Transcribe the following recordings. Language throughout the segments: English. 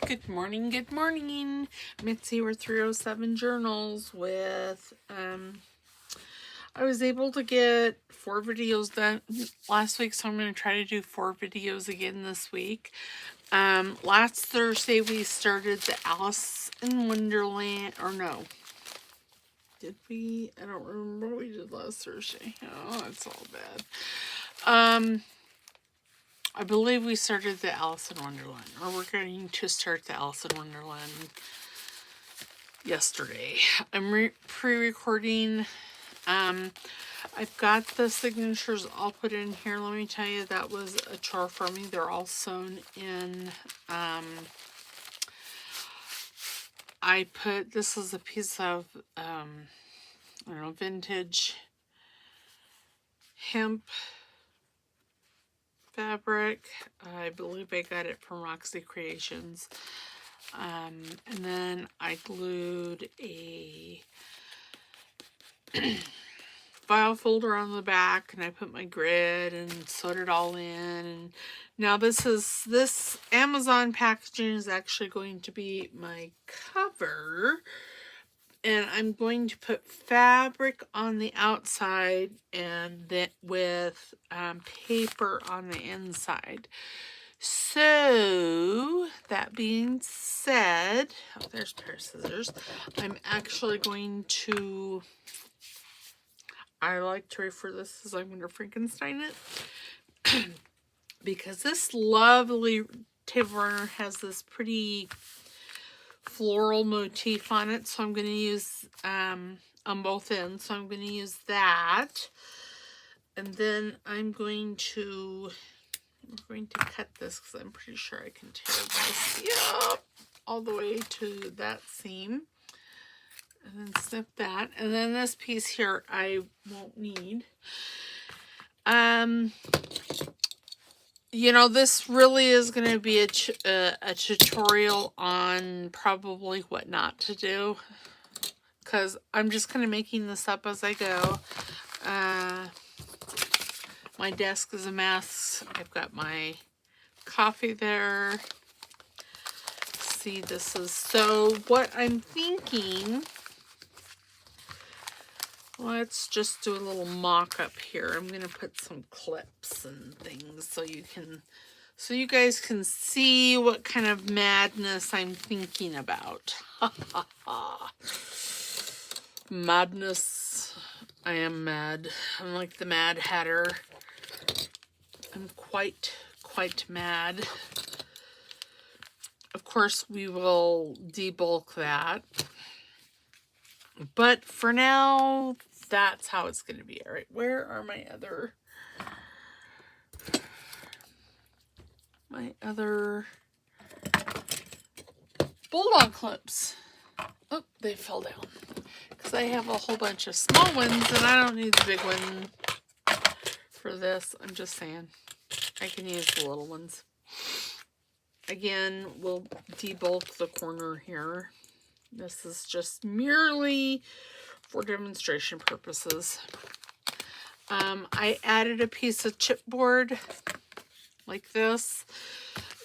Good morning, good morning. Mitzi with 307 Journals with, I was able to get 4 videos done last week, so I'm going to try to do 4 videos again this week. Last Thursday we started the Alice in Wonderland, or no. Did we? I don't remember what we did last Thursday. Oh, it's all bad. I believe we started the Alice in Wonderland, or we're going to start the Alice in Wonderland yesterday. I'm pre-recording. I've got the signatures all put in here. Let me tell you, that was a chore for me. They're all sewn in. This is a piece of, I don't know, vintage hemp fabric. I believe I got it from Roxy Creations. And then I glued a file folder on the back, and I put my grid and sewed it all in. And now this Amazon packaging is actually going to be my cover. And I'm going to put fabric on the outside and then with paper on the inside. So, that being said, oh, there's a pair of scissors. I'm actually going to, I like to refer to this as I'm going to Frankenstein it. Because this lovely table runner has this pretty floral motif on it, so I'm going to use on both ends, so I'm going to use that, and then we're going to cut this because I'm pretty sure I can tear this all the way to that seam, and then snip that, and then this piece here I won't need. You know, this really is going to be a tutorial on probably what not to do, because I'm just kind of making this up as I go. My desk is a mess. I've got my coffee there. See, so what I'm thinking, let's just do a little mock-up here. I'm going to put some clips and things so you guys can see what kind of madness I'm thinking about. Madness. I am mad. I'm like the Mad Hatter. I'm quite mad. Of course, we will debulk that. But for now, that's how it's going to be. All right, where are my other bulldog clips? Oh, they fell down. Because I have a whole bunch of small ones, and I don't need the big one for this. I'm just saying. I can use the little ones. Again, we'll debulk the corner here. This is just merely for demonstration purposes. I added a piece of chipboard like this.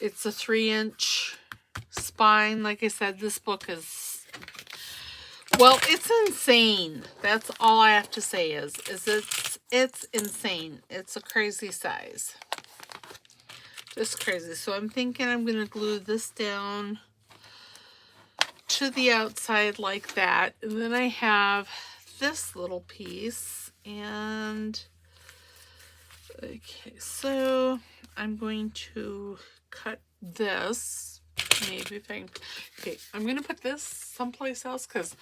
It's a 3-inch spine. Like I said, this book is, well, it's insane. That's all I have to say is it's insane. It's a crazy size. Just crazy. So I'm thinking I'm going to glue this down to the outside like that, and then I have this little piece, and okay, so I'm going to cut this, maybe if I can, okay, I'm going to put this someplace else because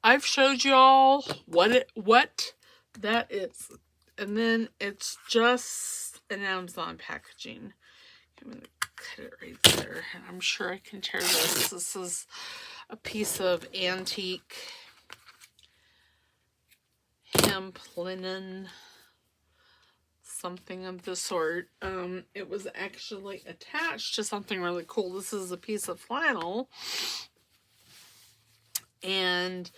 I've showed y'all what that is, and then it's just an Amazon packaging. I'm going to cut it right there, and I'm sure I can tear this. This is a piece of antique hemp linen, something of the sort. It was actually attached to something really cool. This is a piece of flannel, and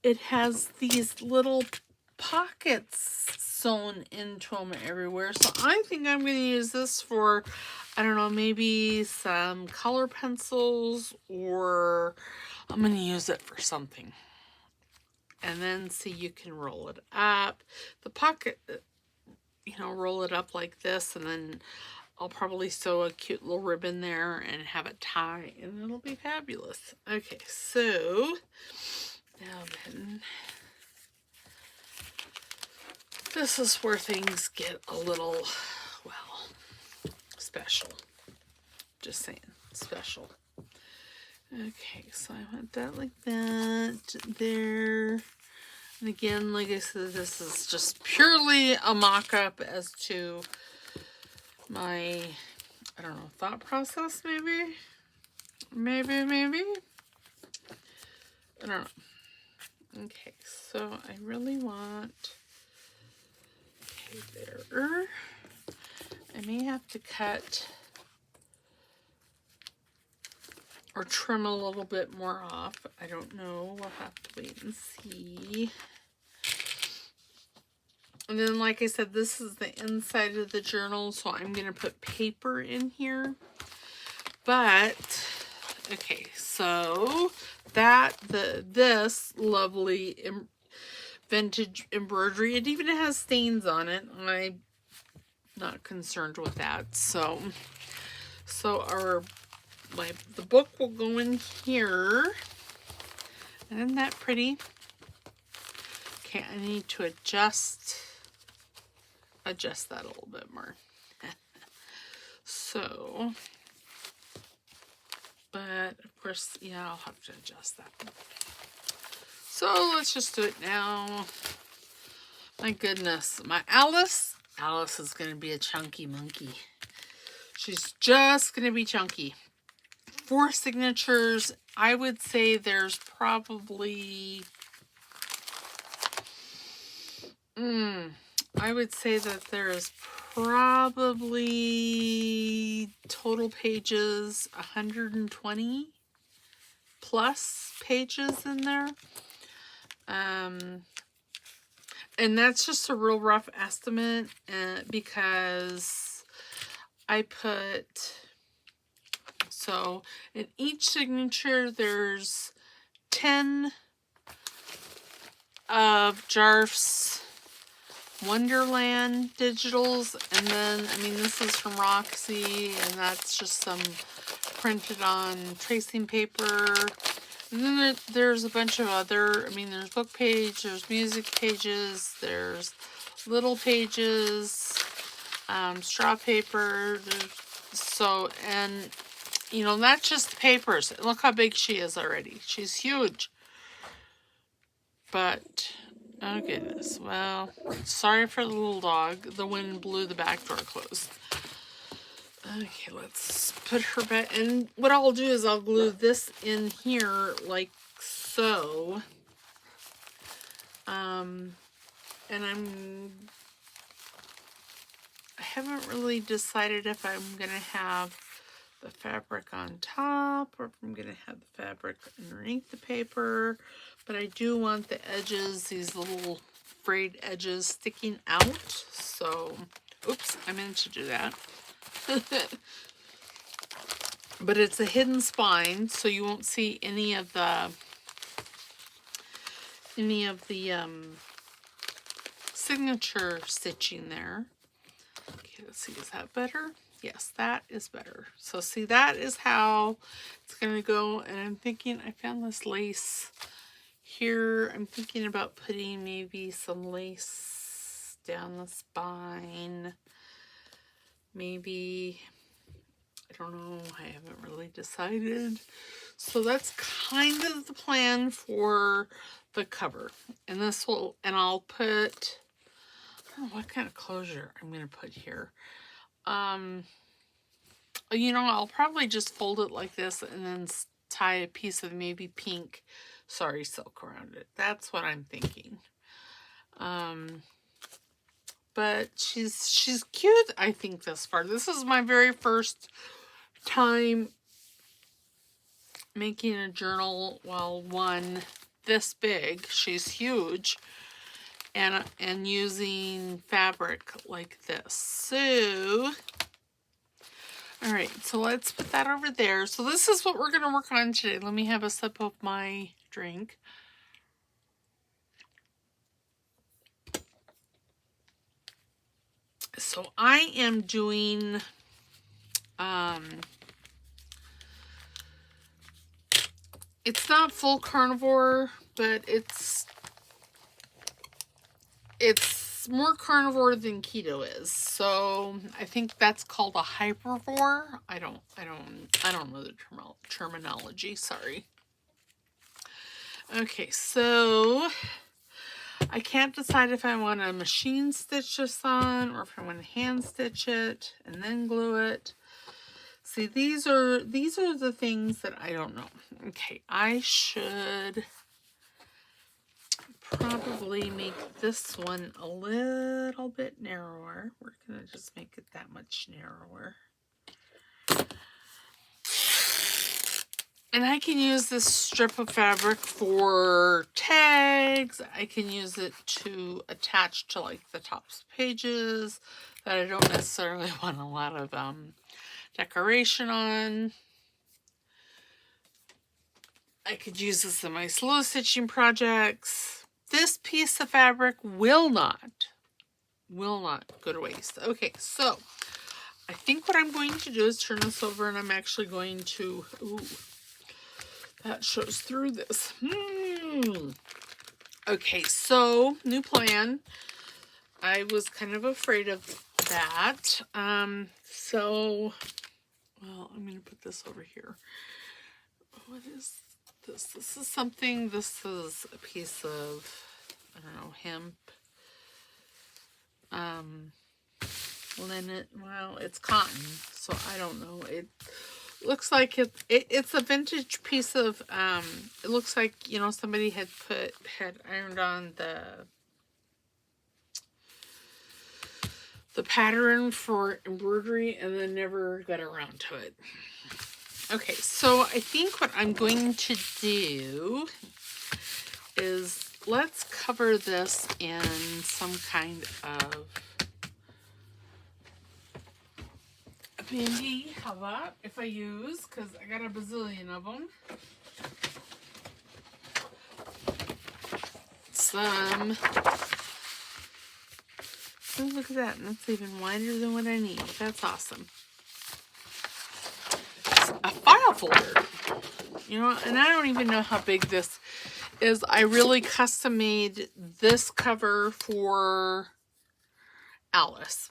it has these little pockets sewn into them everywhere. So I think I'm going to use this for I don't know, maybe some color pencils, or I'm going to use it for something. And then see, you can roll it up. The pocket, you know, roll it up like this, and then I'll probably sew a cute little ribbon there and have it tie, and it'll be fabulous. Okay, so now then, this is where things get a little, well, special. Just saying, special. Okay, so I want that like that there. And again, like I said, this is just purely a mock-up as to my, I don't know, thought process, maybe? Maybe. I don't know. Okay, so I really want, okay, there. I may have to cut or trim a little bit more off. I don't know. We'll have to wait and see. And then, like I said, this is the inside of the journal, so I'm going to put paper in here. But, okay, so that, this lovely vintage embroidery, it even has stains on it. I'm not concerned with that. So the book will go in here. Isn't that pretty? Okay, I need to adjust that a little bit more. So, but of course, yeah, I'll have to adjust that. So let's just do it now. My goodness, my Alice is going to be a chunky monkey. She's just going to be chunky. 4 signatures. I would say there's probably, I would say that there's probably total pages 120 plus pages in there. And that's just a real rough estimate because I put, so in each signature there's 10 of Jarf's Wonderland digitals, and then, I mean, this is from Roxy, and that's just some printed on tracing paper. And then there's a bunch of other, I mean, there's book page, there's music pages, there's little pages, straw paper, so, and, you know, that's just the papers. Look how big she is already. She's huge. But, oh goodness, well, sorry for the little dog. The wind blew the back door closed. Okay, let's put her back. And what I'll do is I'll glue this in here like so. And I haven't really decided if I'm going to have the fabric on top or if I'm going to have the fabric underneath the paper. But I do want the edges, these little frayed edges sticking out. So, oops, I meant to do that. But it's a hidden spine, so you won't see any of the signature stitching there. Okay, let's see, is that better? Yes, that is better. So see, that is how it's going to go. And I'm thinking, I found this lace here. I'm thinking about putting maybe some lace down the spine. Maybe, I don't know, I haven't really decided. So that's kind of the plan for the cover. And this will, and I'll put, I don't know what kind of closure I'm going to put here. You know, I'll probably just fold it like this and then tie a piece of maybe pink sari silk around it. That's what I'm thinking. But she's cute, I think, thus far. This is my very first time making a journal, well, one this big. She's huge. And using fabric like this. So, All right, so let's put that over there. So this is what we're going to work on today. Let me have a sip of my drink. So I am doing it's not full carnivore, but it's more carnivore than keto is. So I think that's called a hypervore. I don't know the terminology, sorry. Okay, so I can't decide if I want to machine stitch this on or if I want to hand stitch it and then glue it. See, these are the things that I don't know. Okay, I should probably make this one a little bit narrower. We're gonna just make it that much narrower. And I can use this strip of fabric for tags. I can use it to attach to like the top pages that I don't necessarily want a lot of decoration on. I could use this in my slow stitching projects. This piece of fabric will not go to waste. Okay, so I think what I'm going to do is turn this over, and I'm actually going to, ooh, that shows through this. Okay, so new plan. I was kind of afraid of that. So, well, I'm going to put this over here. What is this? This is something, this is a piece of, I don't know, hemp. Linen, well, it's cotton, so I don't know. It looks like it's a vintage piece of, it looks like, you know, somebody had ironed on the pattern for embroidery and then never got around to it. Okay, so I think what I'm going to do is let's cover this in some kind of a bindi. How about if I use, because I got a bazillion of them, some, oh, look at that, and that's even wider than what I need. That's awesome. A file folder, you know, and I don't even know how big this is. I really custom made this cover for Alice.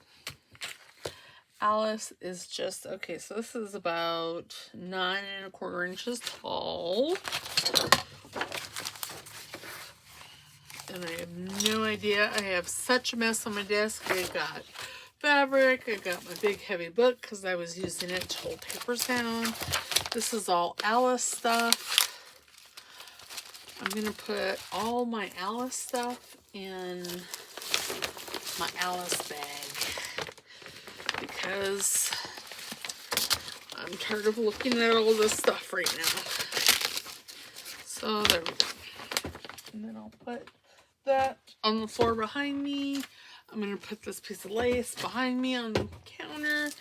Alice is just, okay, so this is about 9 1/4 inches tall. And I have no idea. I have such a mess on my desk. I got fabric. I got my big heavy book because I was using it to hold papers down. This is all Alice stuff. I'm going to put all my Alice stuff in my Alice bag because I'm tired of looking at all this stuff right now. So there we go. And then I'll put that on the floor behind me. I'm going to put this piece of lace behind me on the counter.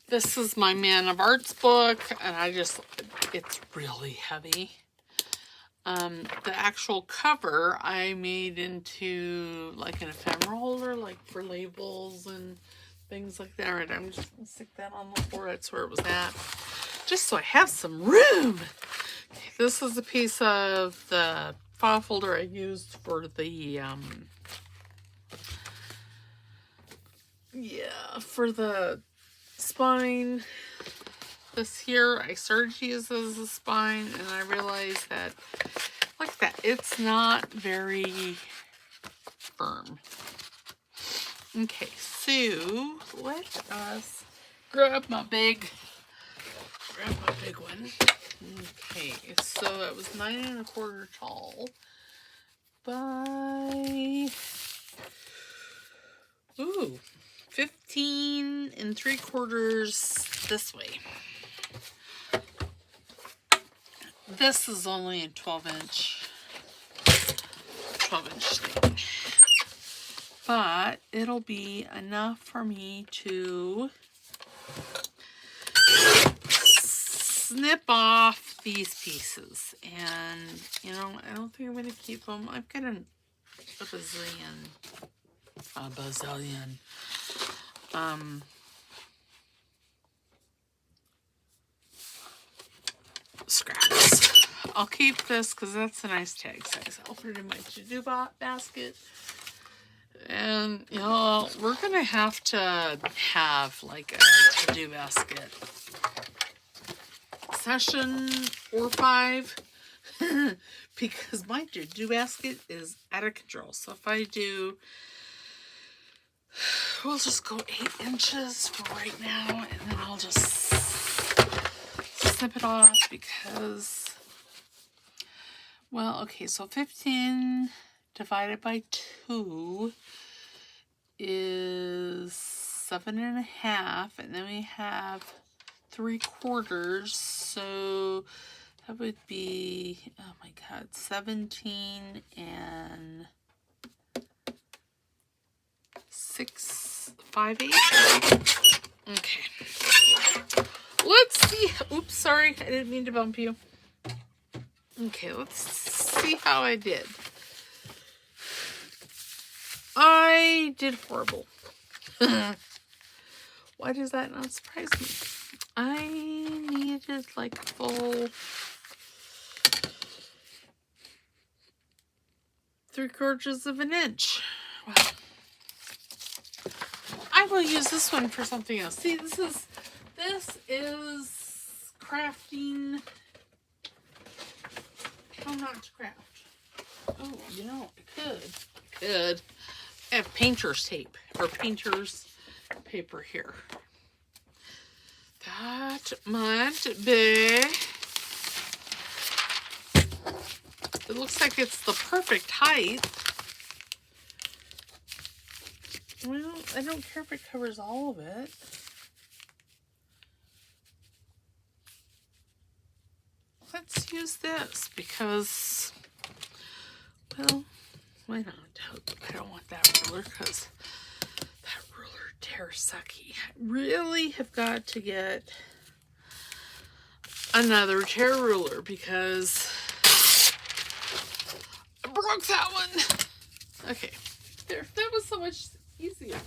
This is my Man of Arts book, and it's really heavy. The actual cover I made into like an ephemera holder, like for labels and things like that. Right, I'm just going to stick that on the floor. That's where it was at. Just so I have some room. Okay, this is a piece of the file folder I used for the, for the spine. This here, I started to use as a spine, and I realized that, look at that, it's not very firm. Okay, so let us grab my big one. Okay, so that was 9 1/4 tall by 15 3/4 this way. This is only a 12-inch thing, but it'll be enough for me to snip off these pieces. And, you know, I don't think I'm going to keep them. I've got a bazillion. Scraps. I'll keep this because that's a nice tag size. I'll put it in my to-do basket. And, you know, we're going to have like a to-do basket session or 5 because my to-do basket is out of control. So if I do, we'll just go 8 inches for right now, and then I'll just snip it off because, well, okay, so 15 divided by 2 is 7.5, and then we have 3/4, so that would be, oh my god, 17 and 6/5. Okay. Let's see. Oops, sorry. I didn't mean to bump you. Okay, let's see how I did. I did horrible. Why does that not surprise me? I needed like a full 3/4 of an inch. Well, I will use this one for something else. See, this is crafting. How not to craft? Oh, you know, I could. I have painter's tape or painter's paper here. That might be. It looks like it's the perfect height. Well, I don't care if it covers all of it. Let's use this because, well, why not? I don't want that ruler because that ruler tears sucky. I really have got to get another tear ruler because I broke that one. Okay, there. That was so much easier.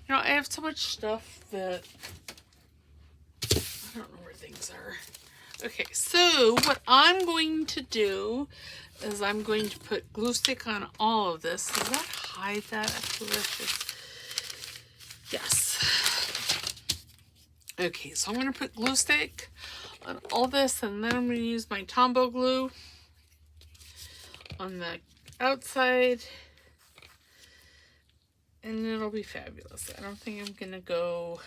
You know, I have so much stuff that I don't know where things are. Okay, so what I'm going to do is I'm going to put glue stick on all of this. Does that hide that? Yes. Okay, so I'm going to put glue stick on all this, and then I'm going to use my Tombow glue on the outside, and it'll be fabulous. I don't think I'm going to go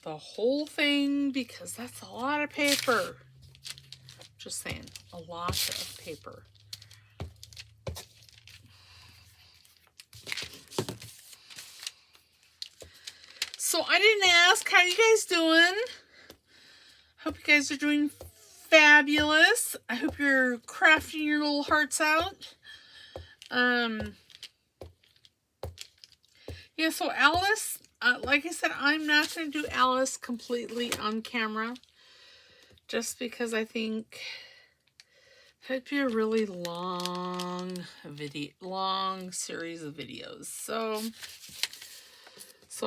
the whole thing because that's a lot of paper. Just saying, a lot of paper. So I didn't ask, how you guys doing? Hope you guys are doing fabulous. I hope you're crafting your little hearts out. Yeah, so Alice, like I said, I'm not going to do Alice completely on camera. Just because I think it'd be a really long series of videos. So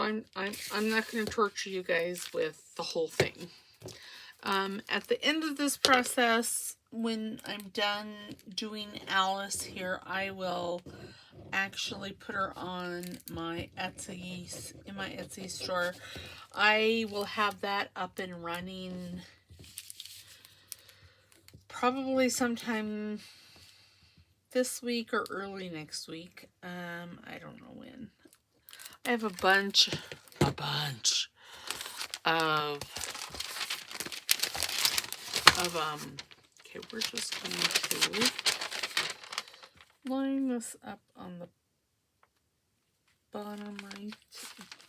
I'm not going to torture you guys with the whole thing. At the end of this process, when I'm done doing Alice here, I will actually put her on my Etsy store. I will have that up and running probably sometime this week or early next week. I don't know when. I have a bunch of okay, we're just going to line this up on the bottom right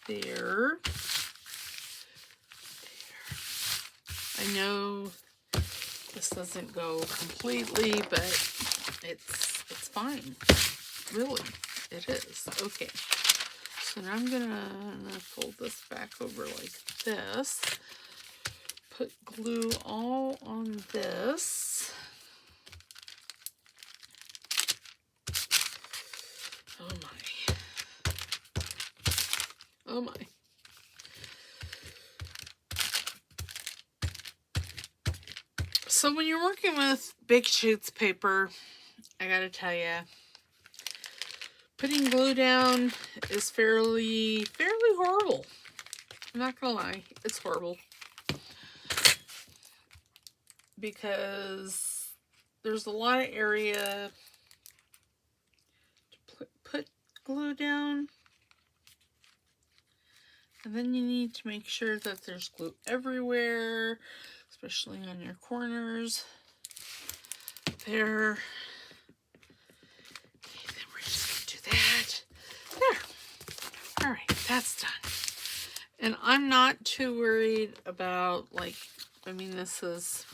there. I know this doesn't go completely, but it's fine. Really, it is. Okay. So now I'm gonna fold this back over like this. put glue all on this. Oh my. Oh my. So when you're working with big sheets of paper, I gotta tell you, putting glue down is fairly horrible. I'm not gonna lie, it's horrible. Because there's a lot of area to put glue down. And then you need to make sure that there's glue everywhere, especially on your corners. There. Okay, then we're just gonna do that. There. Alright, that's done. And I'm not too worried about, like, I mean, this is,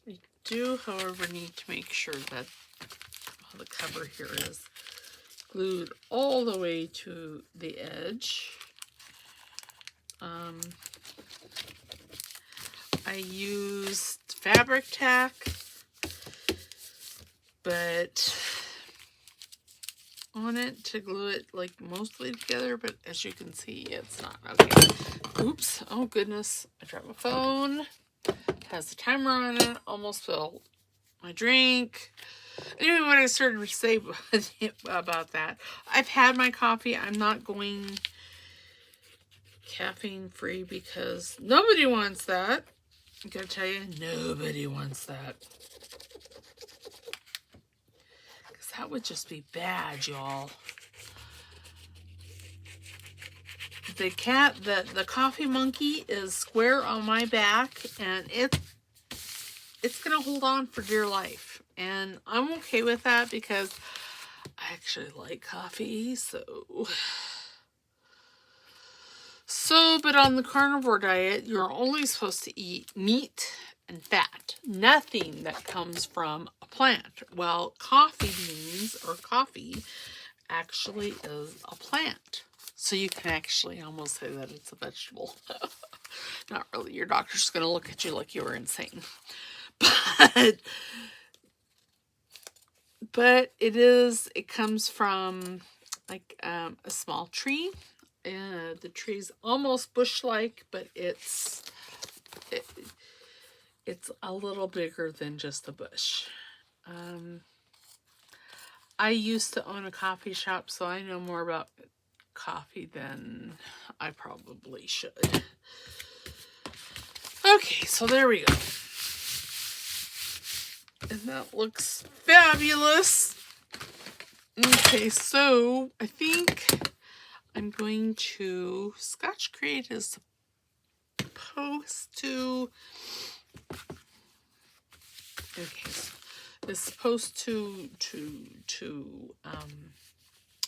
we do, however, need to make sure that the cover here is glued all the way to the edge. I used fabric tack, but on it to glue it like mostly together, but as you can see, it's not. Okay. Oops. Oh goodness. I dropped my phone. It has the timer on it. Almost spilled my drink. Anyway, what I started to say about that, I've had my coffee. I'm not going caffeine free because nobody wants that. I gotta tell you, nobody wants that. Because that would just be bad, y'all. The coffee monkey is square on my back, and it's gonna hold on for dear life. And I'm okay with that because I actually like coffee, but on the carnivore diet, you're only supposed to eat meat and fat. Nothing that comes from a plant. Well, coffee beans or coffee actually is a plant. So you can actually almost say that it's a vegetable. Not really. Your doctor's going to look at you like you were insane. But it comes from like a small tree. The tree's almost bush-like, but it's a little bigger than just a bush. I used to own a coffee shop, so I know more about coffee than I probably should. Okay, so there we go. And that looks fabulous. Okay, so I think I'm going to, Scotch Create is supposed to, okay, is supposed to,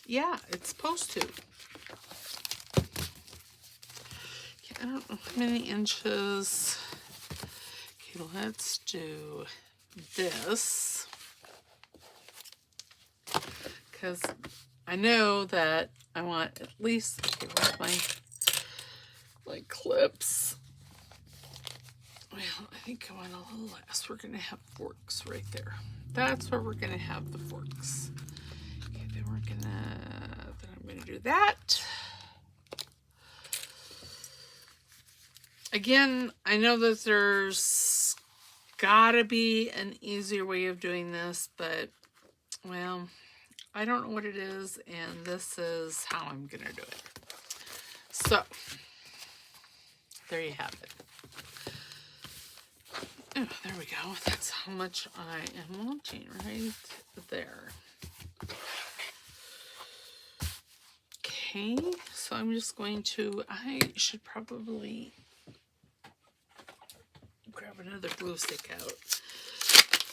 yeah, it's supposed to. Okay, I don't know how many inches. Okay, let's do this. Because I know that I want at least, okay, where's my clips? Well, I think I want a little less. We're going to have forks right there. That's where we're going to have the forks. Okay, then I'm going to do that. Again, I know that there's gotta be an easier way of doing this, but, well, I don't know what it is, and this is how I'm going to do it. So, there you have it. Oh, there we go. That's how much I am wanting right there. Okay, so I'm just going to, I should probably grab another glue stick out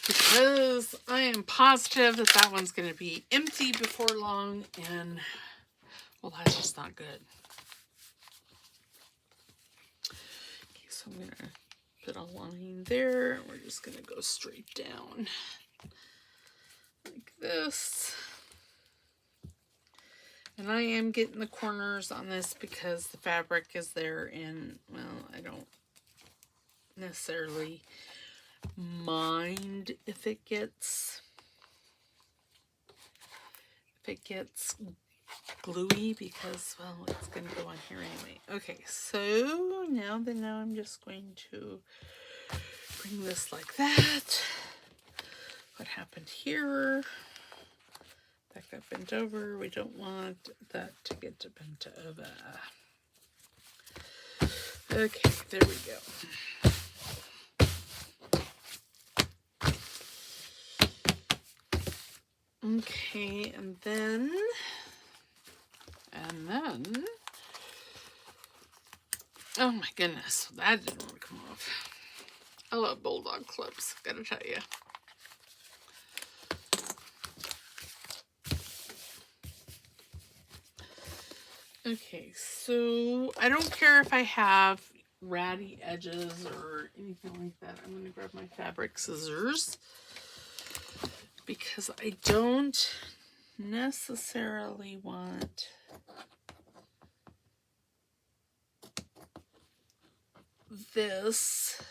because I am positive that that one's going to be empty before long, and, well, that's just not good. Okay, so I'm going to put a line there. We're just going to go straight down like this. And I am getting the corners on this because the fabric is there, and, well, I don't necessarily mind if it gets gluey, because, well, it's going to go on here anyway. Okay, so now I'm just going to bring this like that. What happened here? That got bent over. We don't want that to get bent over. Okay, there we go. Okay, and then, oh my goodness, that didn't want to come off. I love bulldog clips, gotta tell you. Okay, so I don't care if I have ratty edges or anything like that. I'm going to grab my fabric scissors because I don't necessarily want this.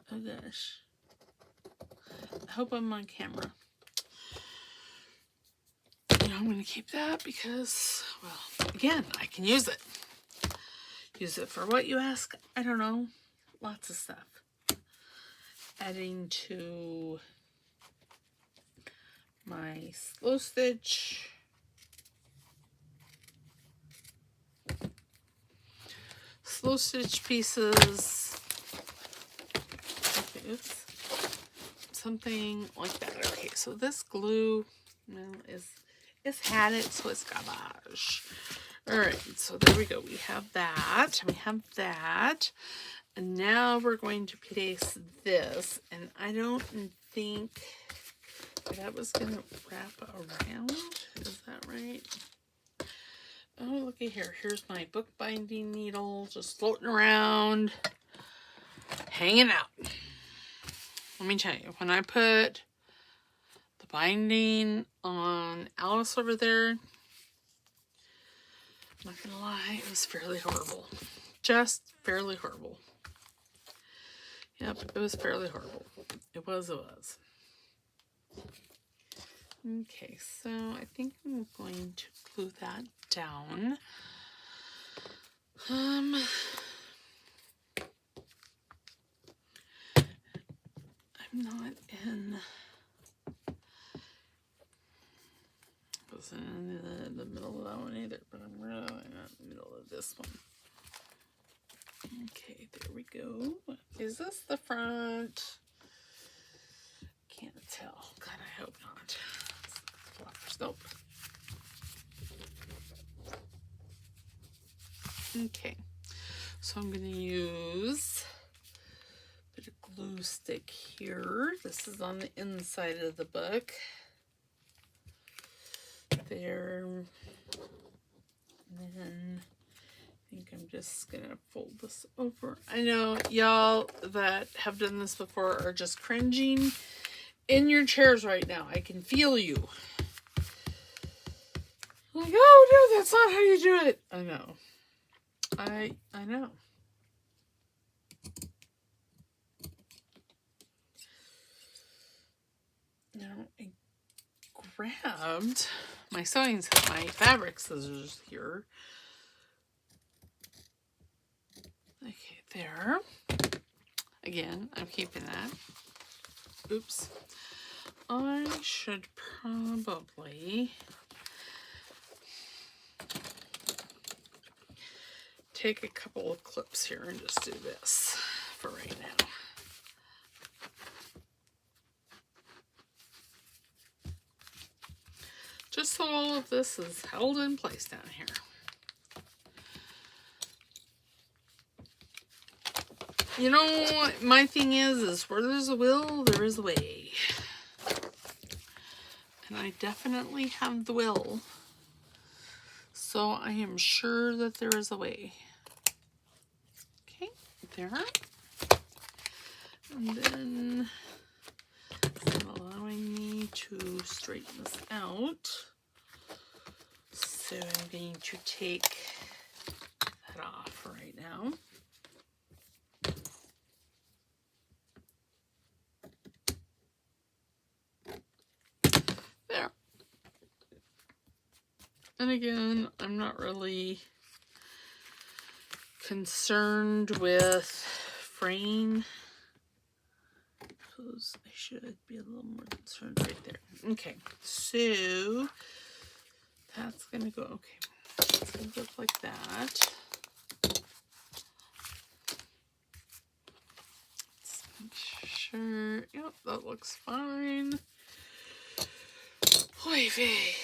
Oh gosh. I hope I'm on camera. I'm going to keep that because, well, again, I can use it. Use it for what, you ask? I don't know. Lots of stuff. Adding to my slow stitch. Slow stitch pieces. Okay, oops. Something like that. Okay, so this glue, well, it's had it, so it's garbage. Alright, so there we go. We have that. We have that. And now we're going to place this. And I don't think that was going to wrap around. Is that right? Oh, looky here. Here's my bookbinding needle just floating around, hanging out. Let me tell you, when I put the binding on Alice over there, I'm not gonna lie, it was fairly horrible. Just fairly horrible. Yep, it was fairly horrible. It was. Okay, so I think I'm going to glue that down. I'm not in... wasn't in the middle of that one either, but I'm really not in the middle of this one. Okay, there we go. Is this the front? Can't tell. God, I hope not. Fluffers. Nope. Okay, so I'm going to use a bit of glue stick here. This is on the inside of the book. There. And then I think I'm just going to fold this over. I know y'all that have done this before are just cringing in your chairs right now. I can feel you. Like, oh no, that's not how you do it. I know. I know. Now I grabbed my sewing set, my fabric scissors here. Okay, there. Again, I'm keeping that. Oops. I should probably take a couple of clips here and just do this for right now. Just so all of this is held in place down here. You know, my thing is where there's a will, there is a way. And I definitely have the will. So I am sure that there is a way. Okay, there. And then it's allowing me to straighten this out. So I'm going to take that off right now. And again, I'm not really concerned with fraying. I should be a little more concerned right there. Okay, so that's gonna go, okay, it's gonna look like that. Let's make sure, yep, that looks fine. Oy vey.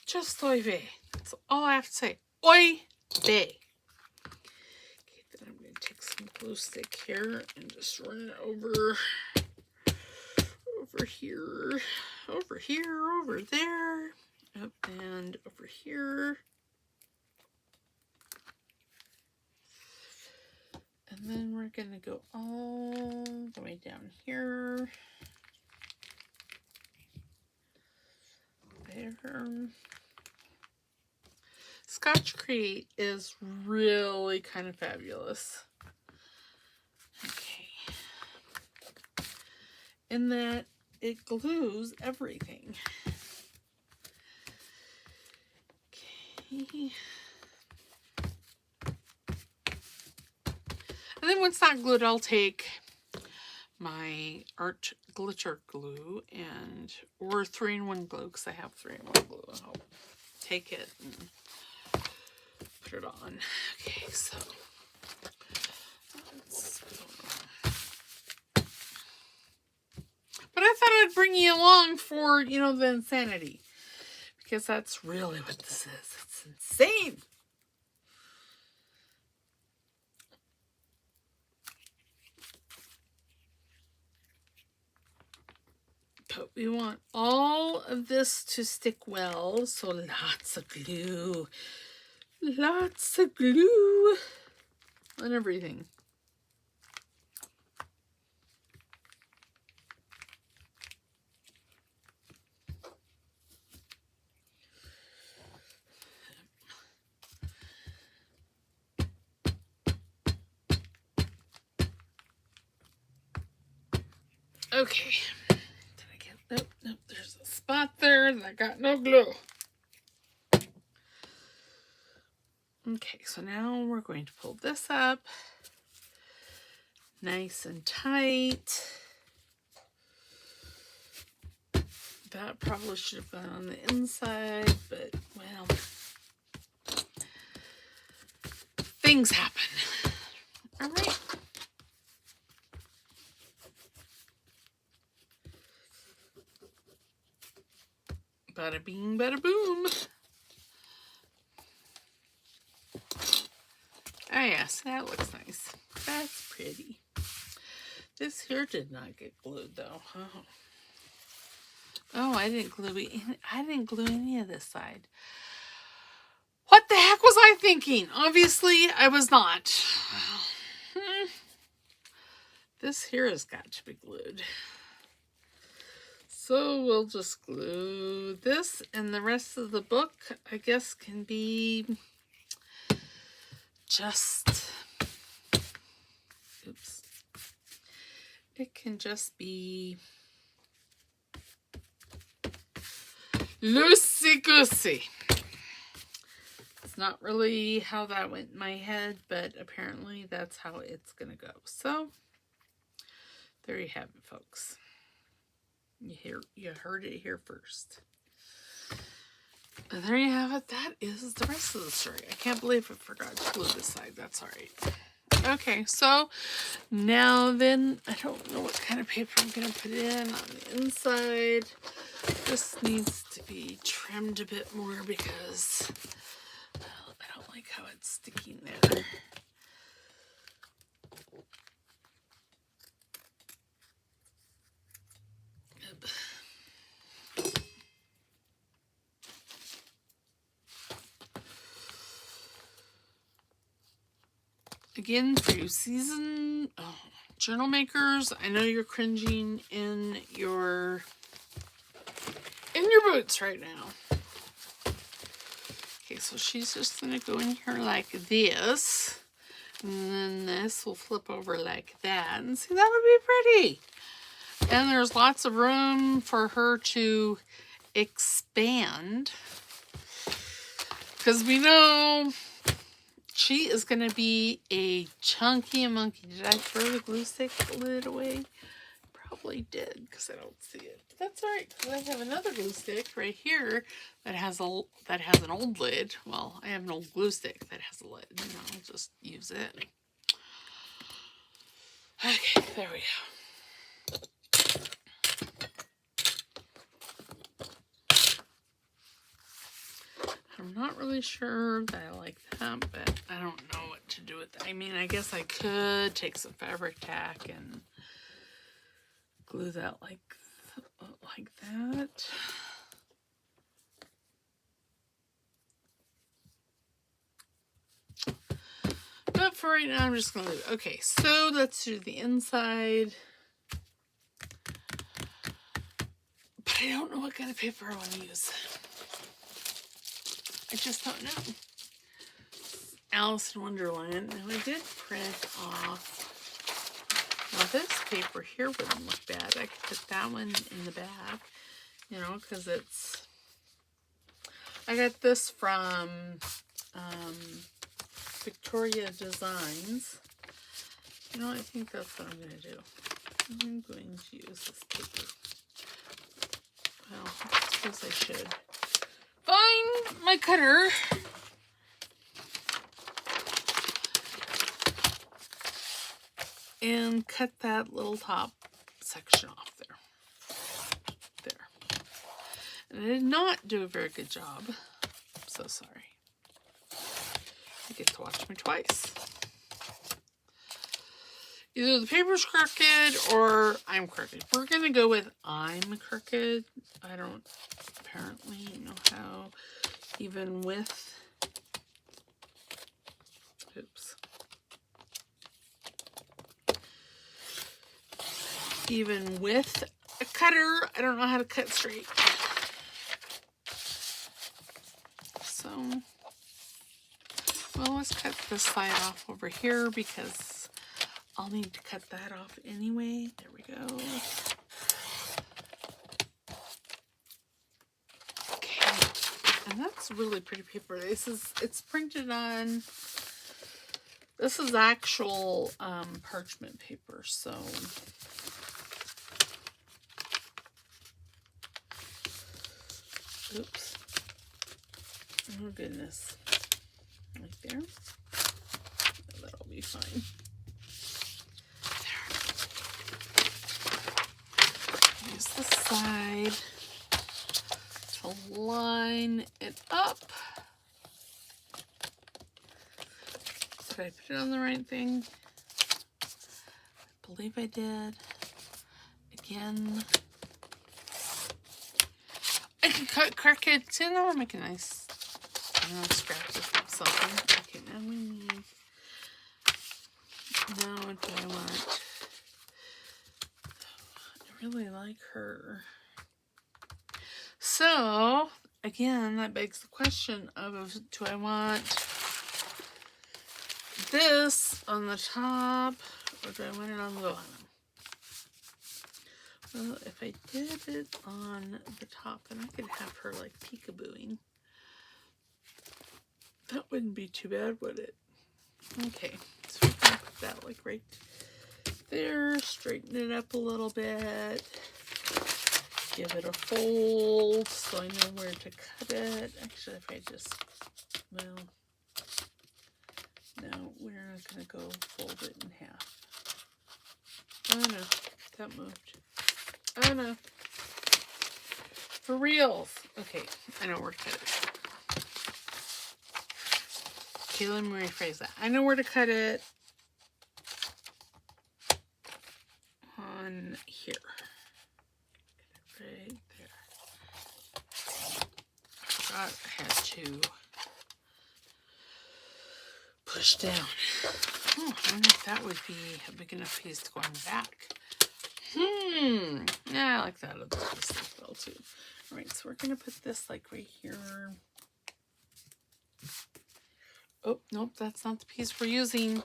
Just oy vey. That's all I have to say. Oy vey. Okay, then I'm going to take some glue stick here and just run it over here, over there, up and over here. And then we're going to go all the way down here. There. Scotch Create is really kind of fabulous. Okay. In that it glues everything. Okay. And then once that's glued, I'll take my art glitter glue or 3-in-1 glue, because I have 3-in-1 glue. I'll take it and put it on. Okay, so let's go. But I thought I'd bring you along for, the insanity, because that's really what this is. It's insane. But we want all of this to stick well, so lots of glue. Lots of glue on everything. Okay. Nope, there's a spot there that got no glue. Okay, so now we're going to pull this up nice and tight. That probably should have been on the inside, but well, things happen. All right. Bada bing, bada boom. Oh yes, that looks nice. That's pretty. This here did not get glued though. Oh, I didn't glue any of this side. What the heck was I thinking? Obviously, I was not. This here has got to be glued. So we'll just glue this, and the rest of the book, I guess, can be just, oops. It can just be loosey-goosey. It's not really how that went in my head, but apparently that's how it's going to go. So, there you have it, folks. You heard it here first. And there you have it. That is the rest of the story. I can't believe I forgot to glue this side. That's all right. Okay, so now then, I don't know what kind of paper I'm going to put in on the inside. This needs to be trimmed a bit more because, well, I don't like how it's sticking there. Again, for you journal makers, I know you're cringing in your boots right now. Okay, so she's just going to go in here like this. And then this will flip over like that. And see, that would be pretty. And there's lots of room for her to expand, because we know she is going to be a chunky monkey. Did I throw the glue stick lid away? Probably did, because I don't see it. But that's all right, because I have another glue stick right here that has an old lid. Well, I have an old glue stick that has a lid, and I'll just use it. Okay, there we go. I'm not really sure that I like that, but I don't know what to do with that. I mean, I guess I could take some fabric tack and glue that like that. But for right now, I'm just going to leave it. Okay, so let's do the inside. But I don't know what kind of paper I want to use. I just don't know. Alice in Wonderland. Now I did print off. Now this paper here wouldn't look bad. I could put that one in the back, you know, because it's. I got this from Victoria Designs. You know, I think that's what I'm going to do. I'm going to use this paper. Well, I suppose I should find my cutter. And cut that little top section off there. There. And I did not do a very good job. I'm so sorry. You get to watch me twice. Either the paper's crooked or I'm crooked. We're going to go with I'm crooked. I don't apparently know how, even with, oops. Even with a cutter, I don't know how to cut straight. So, well, let's cut this side off over here because I'll need to cut that off anyway. There we go. Okay, and that's really pretty paper. It's printed on, this is actual parchment paper, so. Oops. Oh goodness. Right there. That'll be fine. There. Use the side to line it up. Did I put it on the right thing? I believe I did. Again. I can cut crooked too. That would make a nice, scratches of something. Okay, now we need. Now what do I want? I really like her. So again, that begs the question of: do I want this on the top, or do I want it on the bottom? Well, if I did it on the top, then I could have her like peekabooing. That wouldn't be too bad, would it? Okay, so we're gonna put that like right there, straighten it up a little bit, give it a fold so I know where to cut it. Actually, if I just, well, no, we're not gonna go fold it in half. Oh no, that moved. Oh no. For reals. Okay, I know where to cut it. Okay, let me rephrase that. I know where to cut it. On here. Right there. I forgot I had to push down. Oh, I wonder if that would be a big enough piece going back. Yeah, I like that other piece as well too. All right, so we're gonna put this like right here. Oh, nope, that's not the piece we're using.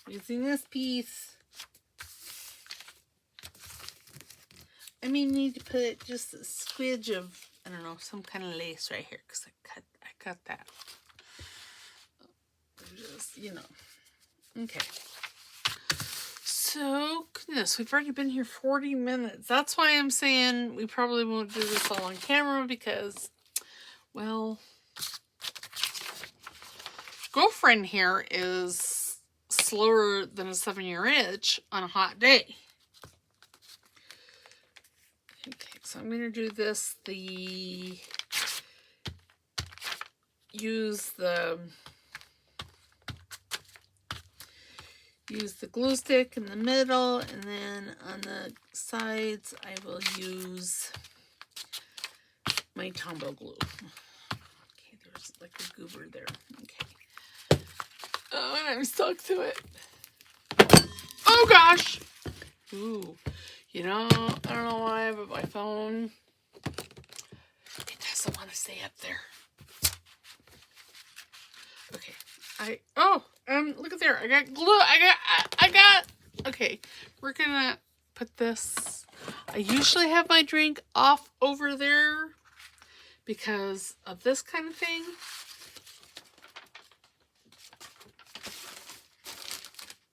We're using this piece. I may need to put just a squidge of, I don't know, some kind of lace right here, because I cut that. Just, you know. Okay. So, goodness, we've already been here 40 minutes. That's why I'm saying we probably won't do this all on camera because, well, girlfriend here is slower than a 7-year itch on a hot day. Okay, so I'm going to do this, use the glue stick in the middle, and then on the sides I will use my Tombow glue. Okay, there's like a goober there. Okay. Oh, and I'm stuck to it. Oh gosh! Ooh. You know, I don't know why, but my phone, it doesn't want to stay up there. Okay. Look at there. I got glue. I got, okay. We're gonna put this, I usually have my drink off over there because of this kind of thing.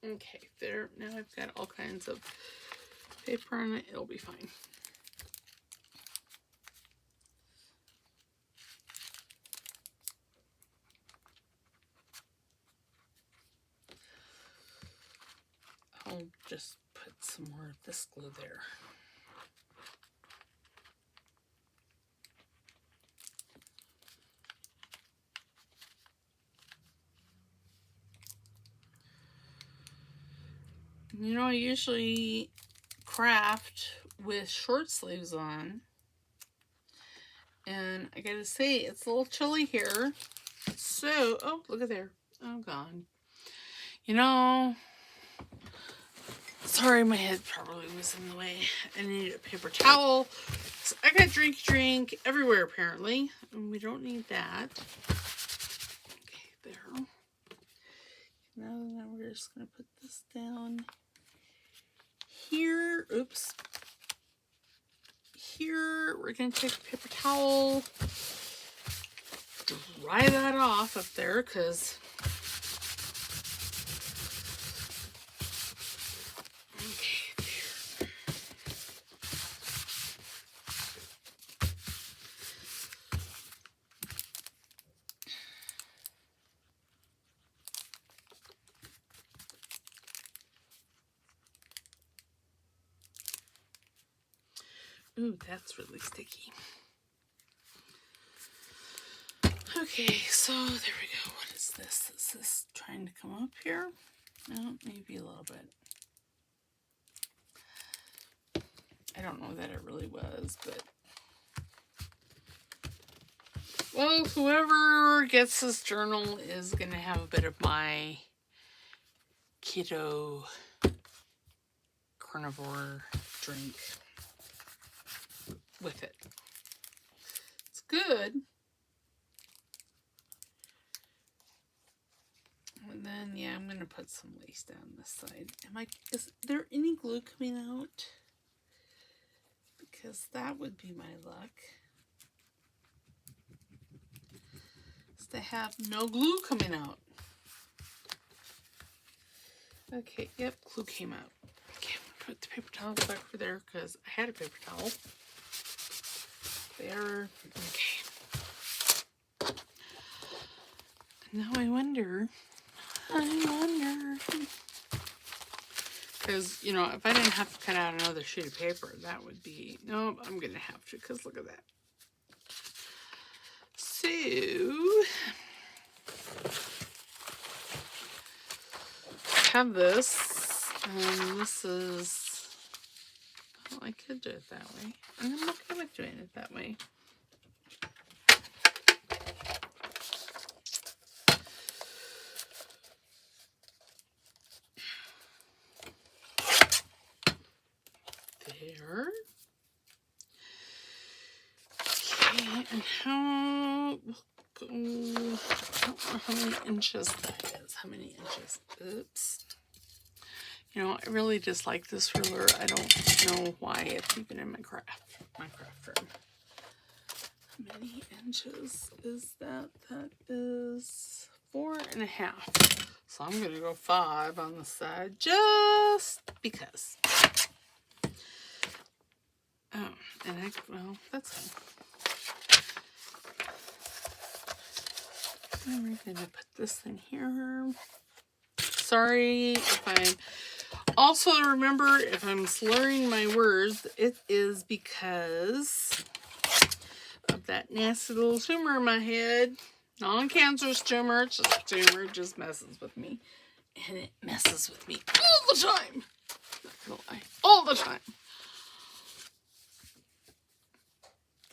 Okay, there. Now I've got all kinds of paper on it. It'll be fine. I'll just put some more of this glue there. You know, I usually craft with short sleeves on. And I gotta say, it's a little chilly here. So, oh, look at there. I'm gone. You know, sorry, my head probably was in the way. I needed a paper towel. So I got drink everywhere apparently. And we don't need that. Okay, there. Now we're just gonna put this down here. Oops. Here, we're going to take a paper towel, dry that off up there, because okay, there. Ooh, that's really sticky. Okay, so there we go. What is this? Is this trying to come up here? No, maybe a little bit. I don't know that it really was, but well, whoever gets this journal is going to have a bit of my keto carnivore drink with it. It's good. And then, yeah, I'm going to put some lace down this side. Is there any glue coming out? Because that would be my luck. Is to have no glue coming out. Okay, yep, glue came out. Okay, I'm going to put the paper towel back over there because I had a paper towel. There. Okay. Now I wonder. Because, you know, if I didn't have to cut out another sheet of paper, that would be... Nope, I'm going to have to, because look at that. So... I have this, and this is... Well, I could do it that way. And I'm okay with doing it that way. There. Okay, and how... I don't know how many inches that is. How many inches? Oops. You know, I really dislike this ruler. I don't know why it's even in my craft room. How many inches is that? That is 4.5. So I'm going to go 5 on the side just because. Oh, and well, that's fine. I'm going to put this in here. Sorry if I'm... Also, remember, if I'm slurring my words, it is because of that nasty little tumor in my head. Non-cancerous tumor. It's just a tumor. It just messes with me. And it messes with me all the time. Not gonna lie. All the time.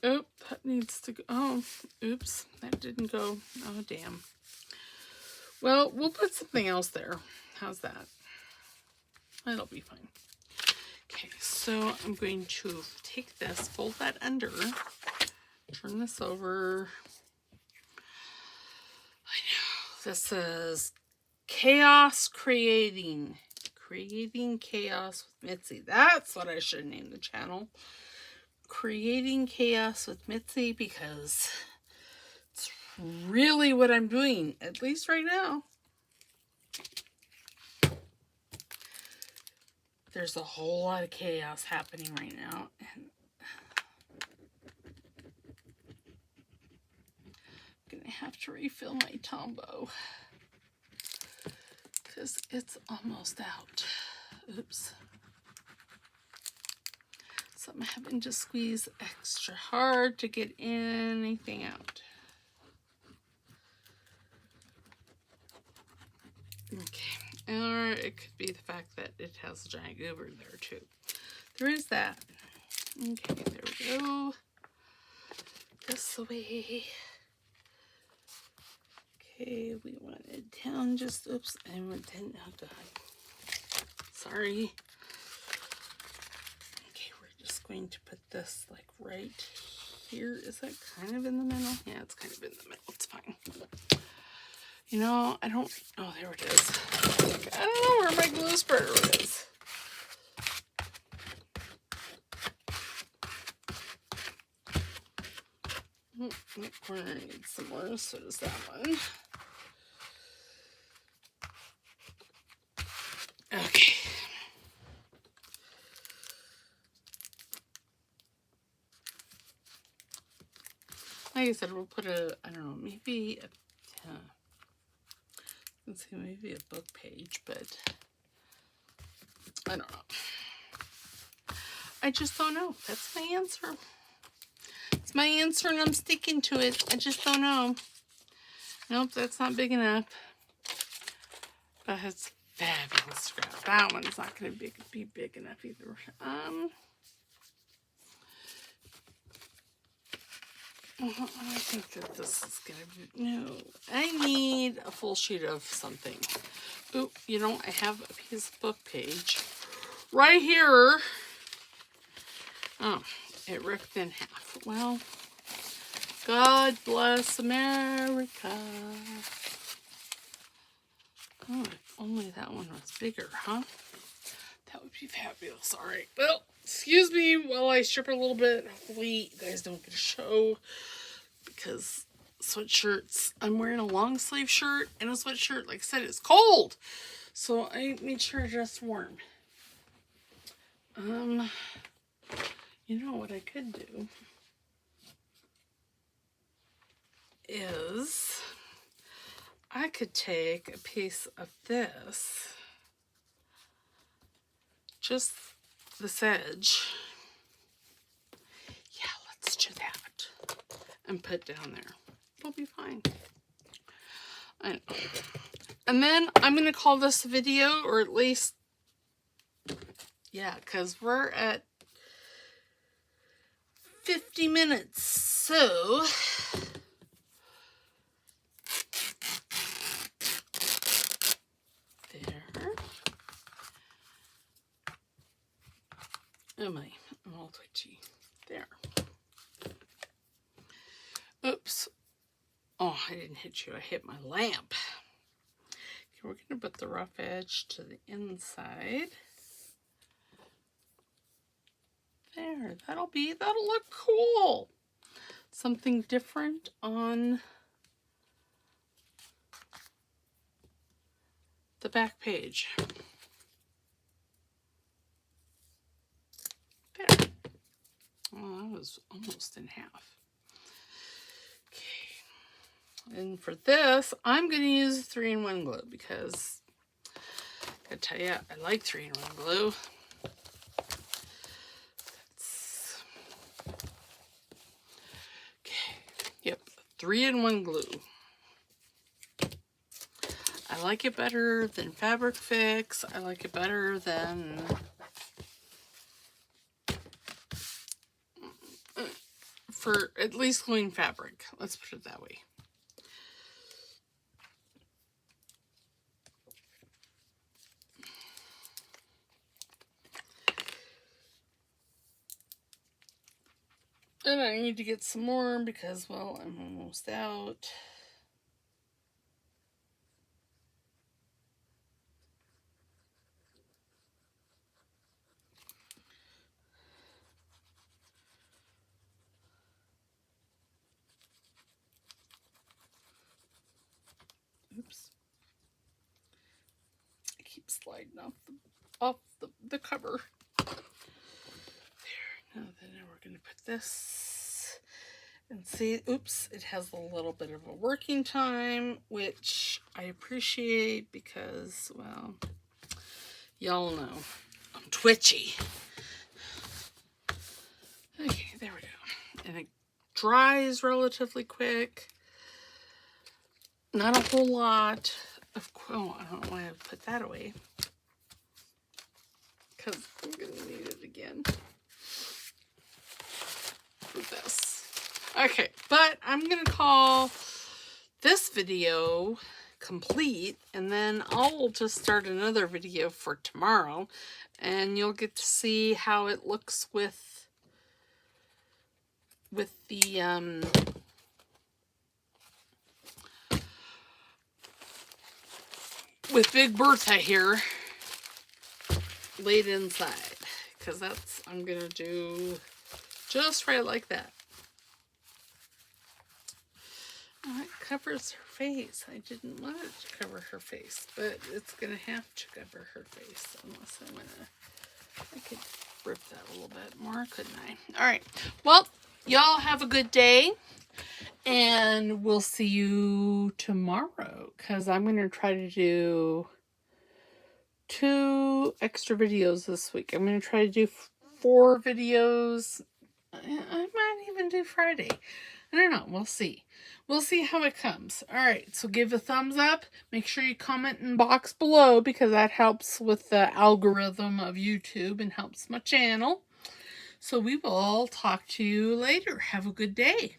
Oh, that needs to go. Oh, oops. That didn't go. Oh, damn. Well, we'll put something else there. How's that? That'll be fine. Okay, so I'm going to take this, fold that under, turn this over. I know, this is Chaos Creating. Creating Chaos with Mitzi. That's what I should name the channel. Creating Chaos with Mitzi, because it's really what I'm doing, at least right now. There's a whole lot of chaos happening right now. And I'm going to have to refill my Tombow because it's almost out. Oops. So I'm having to squeeze extra hard to get anything out. Okay. Or it could be the fact that it has a giant goober there too. There is that. Okay, there we go. This way. Okay, we want it down just, oops, I went down, oh God. Sorry. Okay, we're just going to put this like right here. Is that kind of in the middle? Yeah, it's kind of in the middle. It's fine. You know, I don't, oh, there it is. I don't know where my glue spreader is. That corner needs some more, so does that one. Okay. Like I said, we'll put a, I don't know, maybe a, let's see, maybe a book page, but I don't know. I just don't know. That's my answer. It's my answer and I'm sticking to it. I just don't know. Nope, that's not big enough. But it's fabulous scrap. That one's not going to be big enough either. I think that this is going to be... No, I need a full sheet of something. Oh, you know, I have a piece of book page right here. Oh, it ripped in half. Well, God bless America. Oh, if only that one was bigger, huh? That would be fabulous. All right. Well, excuse me while I strip a little bit. Hopefully you guys don't get a show because sweatshirts. I'm wearing a long sleeve shirt and a sweatshirt. Like I said, it's cold. So I made sure to dress warm. You know what I could do is I could take a piece of this, just this edge. Yeah, let's do that. And put down there. It'll be fine. I know. And then I'm going to call this a video, or at least, yeah, because we're at 50 minutes. So, there. Oh my, I'm all twitchy. There. Oops. Oh, I didn't hit you. I hit my lamp. we're going to put the rough edge to the inside. There, that'll look cool. Something different on the back page. There. Well, that was almost in half. Okay. And for this, I'm going to use 3-in-1 glue because I gotta tell you, I like 3-in-1 glue. Okay. Yep. 3-in-1 glue. I like it better than Fabric Fix. I like it better than for at least gluing fabric. Let's put it that way. And I need to get some more because, well, I'm almost out. Oops. I keep sliding off the cover. There. Now then we're going to put this and see, oops, it has a little bit of a working time, which I appreciate because, well, y'all know I'm twitchy. Okay, there we go. And it dries relatively quick. Not a whole lot of, oh, I don't want to put that away because I'm going to need it again for this. Okay, but I'm going to call this video complete, and then I'll just start another video for tomorrow, and you'll get to see how it looks with the with Big Bertha here laid inside, because that's, I'm gonna do just right like that. Oh, it covers her face. I didn't want it to cover her face, but it's gonna have to cover her face unless I could rip that a little bit more, couldn't I? All right, well, y'all have a good day. And we'll see you tomorrow, because I'm going to try to do 2 extra videos this week. I'm going to try to do 4 videos. I might even do Friday. I don't know. We'll see. We'll see how it comes. All right. So give a thumbs up. Make sure you comment in the box below, because that helps with the algorithm of YouTube and helps my channel. So we will talk to you later. Have a good day.